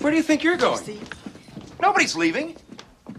Where do you think you're going? Nobody's leaving.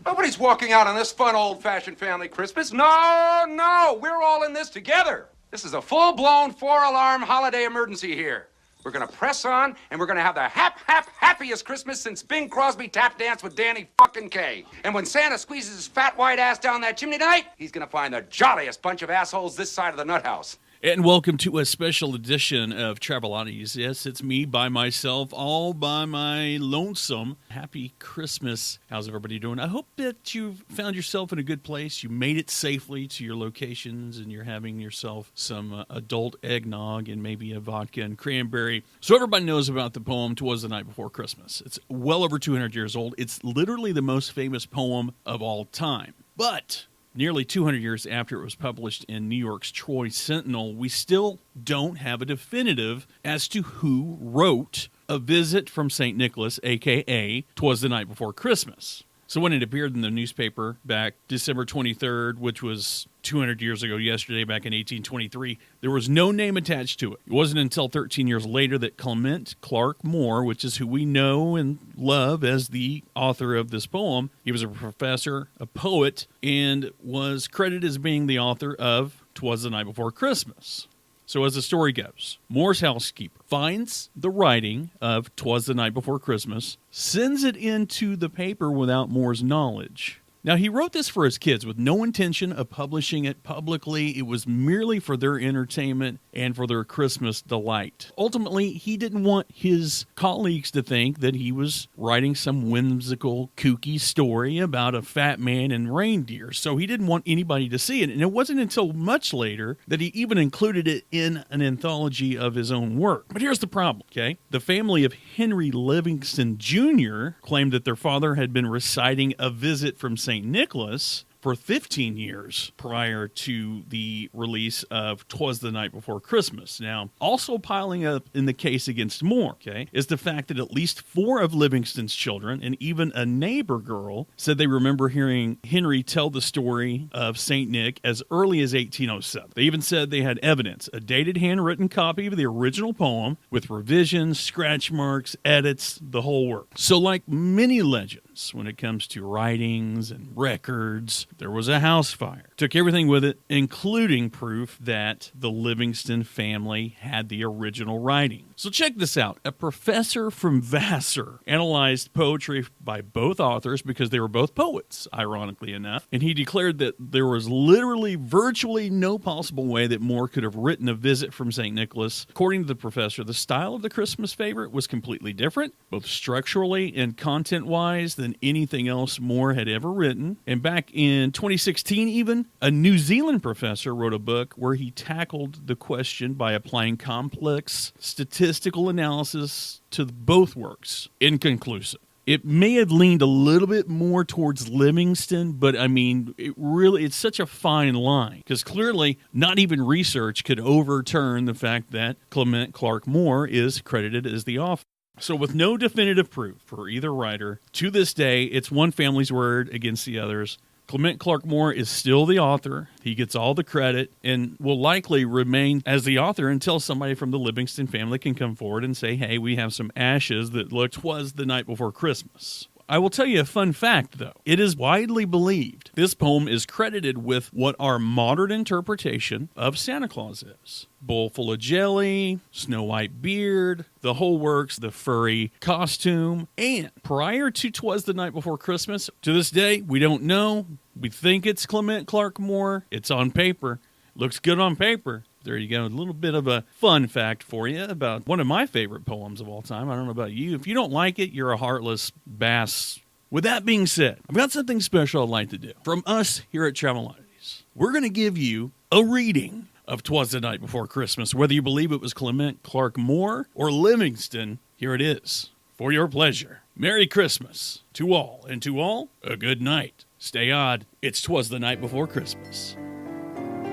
Nobody's walking out on this fun, old-fashioned family Christmas. No, we're all in this together. This is a full-blown, four-alarm holiday emergency here. We're gonna press on, and we're gonna have the happiest Christmas since Bing Crosby tap danced with Danny fucking Kaye. And when Santa squeezes his fat white ass down that chimney tonight, he's gonna find the jolliest bunch of assholes this side of the nut house. And welcome to a special edition of Traveloddities. Yes, it's me by myself, all by my lonesome. Happy Christmas. How's everybody doing? I hope that you've found yourself in a good place. You made it safely to your locations, and you're having yourself some adult eggnog and maybe a vodka and cranberry. So everybody knows about the poem, "Twas the Night Before Christmas." It's well over 200 years old. It's literally the most famous poem of all time. But nearly 200 years after it was published in New York's Troy Sentinel, we still don't have a definitive as to who wrote A Visit from St. Nicholas, a.k.a. "Twas the Night Before Christmas." So when it appeared in the newspaper back December 23rd, which was 200 years ago yesterday, back in 1823, there was no name attached to it. It wasn't until 13 years later that Clement Clarke Moore, which is who we know and love as the author of this poem, he was a professor, a poet, and was credited as being the author of "Twas the Night Before Christmas." So as the story goes, Moore's housekeeper finds the writing of "Twas the Night Before Christmas," sends it into the paper without Moore's knowledge. Now, he wrote this for his kids with no intention of publishing it publicly. It was merely for their entertainment and for their Christmas delight. Ultimately, he didn't want his colleagues to think that he was writing some whimsical, kooky story about a fat man and reindeer, so he didn't want anybody to see it. And it wasn't until much later that he even included it in an anthology of his own work. But here's the problem, okay? The family of Henry Livingston Jr. claimed that their father had been reciting A Visit from St. Nicholas for 15 years prior to the release of "Twas the Night Before Christmas." Now, also piling up in the case against Moore, okay, is the fact that at least 4 of Livingston's children and even a neighbor girl said they remember hearing Henry tell the story of St. Nick as early as 1807. They even said they had evidence, a dated handwritten copy of the original poem with revisions, scratch marks, edits, the whole work. So like many legends, when it comes to writings and records, there was a house fire. Took everything with it, including proof that the Livingston family had the original writing. So check this out. A professor from Vassar analyzed poetry by both authors because they were both poets, ironically enough, and he declared that there was literally virtually no possible way that Moore could have written A Visit from St. Nicholas. According to the professor, the style of the Christmas favorite was completely different, both structurally and content-wise, than anything else Moore had ever written. And back in 2016 even, a New Zealand professor wrote a book where he tackled the question by applying complex statistical analysis to both works. Inconclusive. It may have leaned a little bit more towards Livingston, but I mean, it's such a fine line, because clearly not even research could overturn the fact that Clement Clarke Moore is credited as the author. So with no definitive proof for either writer, to this day, it's one family's word against the others. Clement Clarke Moore is still the author. He gets all the credit and will likely remain as the author until somebody from the Livingston family can come forward and say, hey, we have some ashes that look, "Twas the Night Before Christmas." I will tell you a fun fact, though. It is widely believed this poem is credited with what our modern interpretation of Santa Claus is. Bowl full of jelly, snow white beard, the whole works, the furry costume. And prior to "Twas the Night Before Christmas," to this day, we don't know. We think it's Clement Clarke Moore. It's on paper. Looks good on paper. There you go. A little bit of a fun fact for you about one of my favorite poems of all time. I don't know about you. If you don't like it, you're a heartless bass. With that being said, I've got something special I'd like to do. From us here at Traveloddities, we're going to give you a reading of "Twas the Night Before Christmas." Whether you believe it was Clement Clarke Moore or Livingston, here it is. For your pleasure. Merry Christmas to all, and to all, a good night. Stay odd. It's "Twas the Night Before Christmas."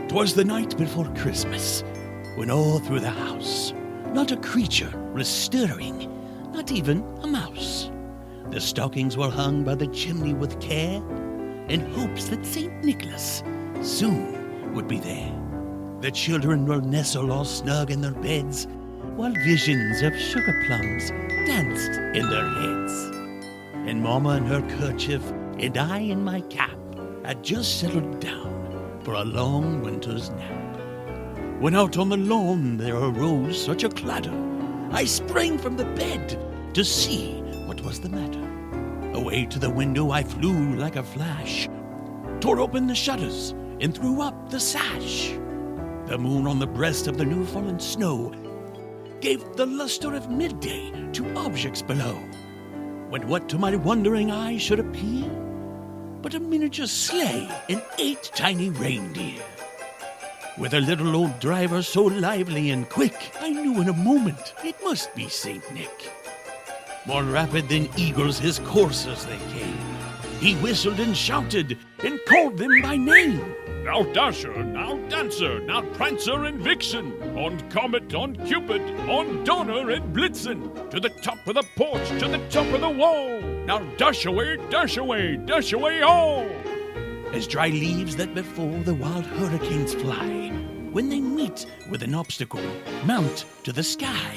'Twas the night before Christmas, when all through the house not a creature was stirring, not even a mouse. The stockings were hung by the chimney with care, in hopes that St. Nicholas soon would be there. The children were nestled all snug in their beds, while visions of sugar plums danced in their heads. And Mama in her kerchief and I in my cap had just settled down for a long winter's nap. When out on the lawn there arose such a clatter, I sprang from the bed to see what was the matter. Away to the window I flew like a flash, tore open the shutters and threw up the sash. The moon on the breast of the new-fallen snow gave the luster of midday to objects below, when what to my wondering eye should appear but a miniature sleigh and 8 tiny reindeer. With a little old driver so lively and quick, I knew in a moment it must be Saint Nick. More rapid than eagles his coursers they came. He whistled and shouted and called them by name. Now Dasher, now Dancer, now Prancer and Vixen, on Comet, on Cupid, on Donner and Blitzen, to the top of the porch, to the top of the wall. Now dash away, dash away, dash away all. As dry leaves that before the wild hurricanes fly, when they meet with an obstacle, mount to the sky.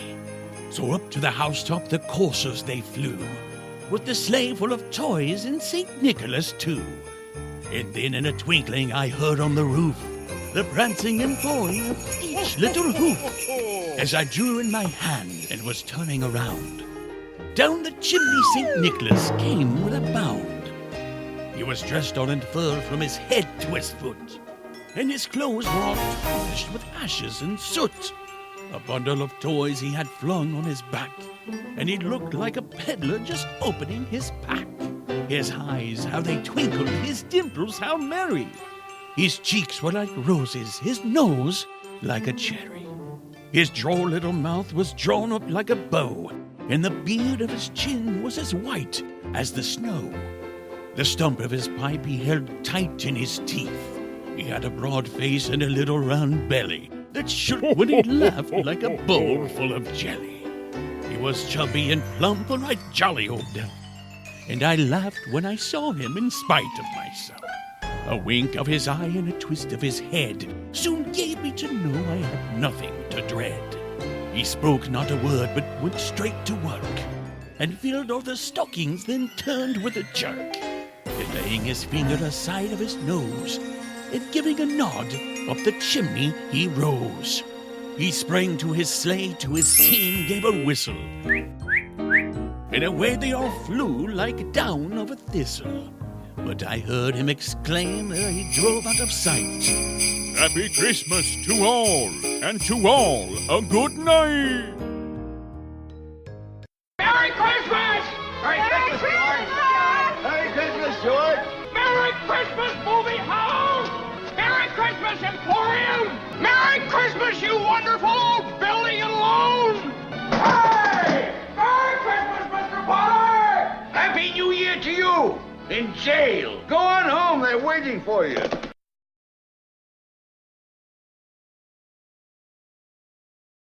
So up to the housetop the coursers they flew, with the sleigh full of toys and St. Nicholas too. And then in a twinkling I heard on the roof the prancing and pawing of each little hoof. As I drew in my hand and was turning around, down the chimney St. Nicholas came with a bound. He was dressed all in fur from his head to his foot, and his clothes were all tarnished with ashes and soot. A bundle of toys he had flung on his back, and he looked like a peddler just opening his pack. His eyes, how they twinkled, his dimples, how merry. His cheeks were like roses, his nose like a cherry. His droll little mouth was drawn up like a bow, and the beard of his chin was as white as the snow. The stump of his pipe he held tight in his teeth. He had a broad face and a little round belly that shook when he laughed like a bowl full of jelly. He was chubby and plump, a right jolly old devil, and I laughed when I saw him in spite of myself. A wink of his eye and a twist of his head soon gave me to know I had nothing to dread. He spoke not a word, but went straight to work, and filled all the stockings, then turned with a jerk, and laying his finger aside of his nose, and giving a nod, up the chimney he rose. He sprang to his sleigh, to his team gave a whistle, and away they all flew like down of a thistle. But I heard him exclaim ere he drove out of sight, Happy Christmas to all, and to all a good night. Merry Christmas! Merry Christmas, George! Merry Christmas, George! Merry Christmas, movie house! Merry Christmas, Emporium! Merry Christmas, you wonderful old building and loan! Hey! Merry Christmas, Mr. Potter! Happy New Year to you! In jail! Go on home, they're waiting for you.